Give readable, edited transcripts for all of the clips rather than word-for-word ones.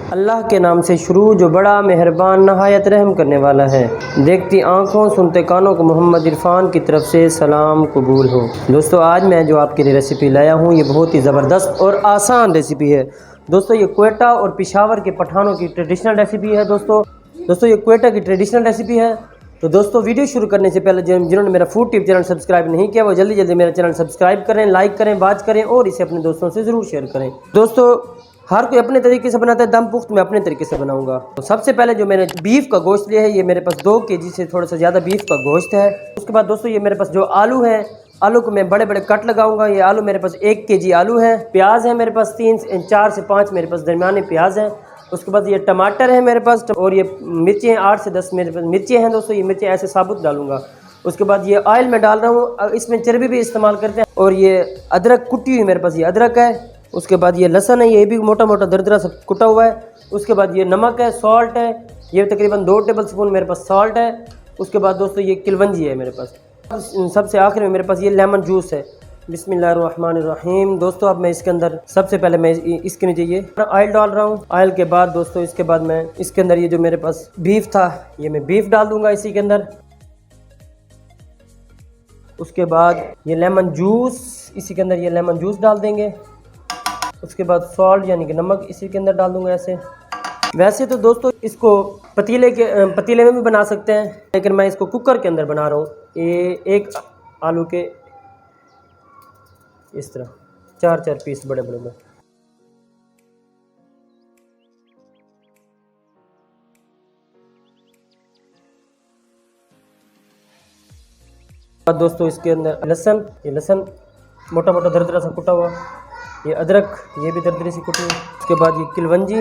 अल्लाह के नाम से शुरू जो बड़ा मेहरबान नहायत रहम करने वाला है। देखती आँखों सुनते कानों को मोहम्मद इरफान की तरफ से सलाम कबूल हो। दोस्तों आज मैं जो आपके लिए रेसिपी लाया हूँ ये बहुत ही ज़बरदस्त और आसान रेसिपी है। दोस्तों ये क्वेटा और पेशावर के पठानों की ट्रेडिशनल रेसिपी है। दोस्तों ये क्वेटा की ट्रेडिशनल रेसिपी है। तो दोस्तों वीडियो शुरू करने से पहले जिन्होंने मेरा फूड टिप चैनल सब्सक्राइब नहीं किया वो जल्दी जल्दी मेरा चैनल सब्सक्राइब करें, लाइक करें, वाच करें और इसे अपने दोस्तों से ज़रूर शेयर करें। दोस्तों हर कोई अपने तरीके से बनाता है, दम पुख्त मैं अपने तरीके से बनाऊंगा। तो सबसे पहले जो मैंने बीफ का गोश्त लिया है ये मेरे पास 2 केजी से थोड़ा सा ज़्यादा बीफ का गोश्त है। उसके बाद दोस्तों ये मेरे पास जो आलू है, आलू को मैं बड़े बड़े कट लगाऊंगा। ये आलू मेरे पास 1 केजी आलू है। प्याज है मेरे पास 4 से 5 मेरे पास दरमियाने प्याज हैं। उसके बाद ये टमाटर है मेरे पास और ये मिर्चें 8 से 10 मेरे पास मिर्चें हैं। दोस्तों ये मिर्चें ऐसे साबुत डालूंगा। उसके बाद ये ऑयल में डाल रहा हूँ, इसमें चर्बी भी इस्तेमाल करते हैं। और ये अदरक कुटी हुई मेरे पास ये अदरक है। उसके बाद ये लहसुन है, ये भी मोटा मोटा दरदरा सा कुटा हुआ है। उसके बाद ये नमक है, सॉल्ट है, ये तकरीबन 2 टेबल स्पून मेरे पास सॉल्ट है। उसके बाद दोस्तों ये किलवंजी है मेरे पास। सबसे आखिर में मेरे पास ये लेमन जूस है। बिस्मिल्लाहिर्रहमानिर्रहीम। दोस्तों अब मैं इसके अंदर सबसे पहले मैं इसके नीचे ये ऑयल डाल रहा हूँ। ऑयल के बाद दोस्तों इसके बाद मैं इसके अंदर ये जो मेरे पास बीफ था ये मैं बीफ डाल दूंगा इसी के अंदर। उसके बाद ये लेमन जूस इसी के अंदर ये लेमन जूस डाल देंगे। उसके बाद सॉल्ट यानी कि नमक इसी के अंदर डाल दूंगा ऐसे। वैसे तो दोस्तों इसको पतीले में भी बना सकते हैं, लेकिन मैं इसको कुकर के अंदर बना रहा हूँ। ये एक आलू के इस तरह 4 पीस बड़े बड़े में। दोस्तों इसके अंदर लहसुन, ये लहसुन मोटा मोटा दरदरा सा कुटा हुआ, ये अदरक ये भी दरदरी सी कुटी। उसके बाद ये किलवंजी।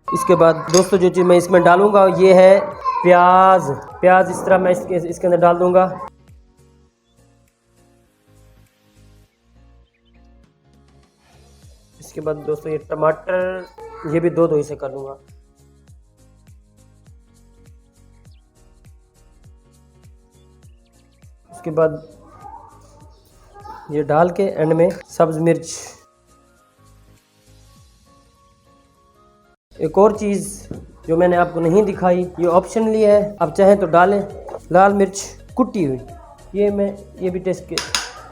इसके बाद दोस्तों जो चीज़ मैं इसमें डालूंगा ये है प्याज इस तरह मैं इसके अंदर डाल दूंगा। इसके बाद दोस्तों ये टमाटर ये भी 2 हिस्से कर दूंगा। उसके बाद ये डाल के एंड में सब्ज मिर्च। एक और चीज़ जो मैंने आपको नहीं दिखाई ये ऑप्शनली है, आप चाहें तो डालें, लाल मिर्च कुटी हुई ये भी टेस्ट के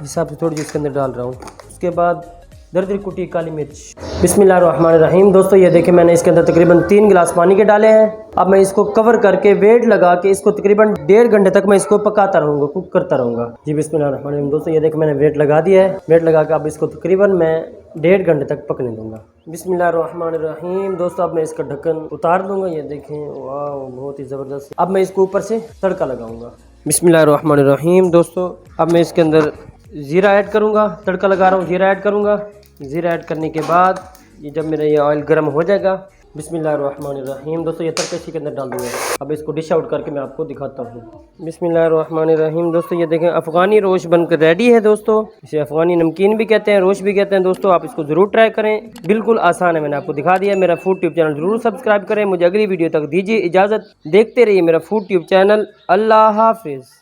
हिसाब से थोड़ी इसके अंदर डाल रहा हूँ। उसके बाद दरदरी कुटी काली मिर्च। बिस्मिल्लाहिर्रहमानिर्रहीम। दोस्तों ये देखें मैंने इसके अंदर तकरीबन 3 गिलास पानी के डाले हैं। अब मैं इसको कवर करके वेट लगा के इसको तकरीबन 1.5 घंटे तक मैं इसको पकाता रहूँगा, कुक करता रहूँगा। जी बिस्मिल्लाहिर्रहमानिर्रहीम। दोस्तों ये देखें मैंने वेट लगा दिया है। वेट लगा के अब इसको तकरीबन मैं 1.5 घंटे तक पकने दूँगा। बिस्मिल्लाहिर्रहमानिर्रहीम। दोस्तों अब मैं इसका ढक्कन उतार दूँगा। ये देखें वाह बहुत ही ज़बरदस्त। अब मैं इसको ऊपर से तड़का लगाऊँगा। बिस्मिल्लाहिर्रहमानिर्रहीम। दोस्तों अब मैं इसके अंदर ज़ीरा ऐड करूँगा, तड़का लगा रहा हूँ, ज़ीरा ऐड करूँगा। ज़ीरा ऐड करने के बाद ये जब मेरा ये ऑयल गर्म हो जाएगा, बिस्मिल्लाहिर्रहमानिर्रहीम। दोस्तों ये तड़का इसी के अंदर डाल दूँगा। अब इसको डिश आउट करके मैं आपको दिखाता हूँ। बिस्मिल्लाहिर्रहमानिर्रहीम। दोस्तों ये देखें अफ़गानी रोश बनकर रेडी है। दोस्तों इसे अफ़गानी नमकीन भी कहते हैं, रोश भी कहते हैं। दोस्तों आप इसको ज़रूर ट्राई करें, बिल्कुल आसान है, मैंने आपको दिखा दिया। मेरा फूड ट्यूब चैनल ज़रूर सब्सक्राइब करें। मुझे अगली वीडियो तक दीजिए इजाज़त, देखते रहिए मेरा फूड ट्यूब चैनल। अल्लाह हाफिज़।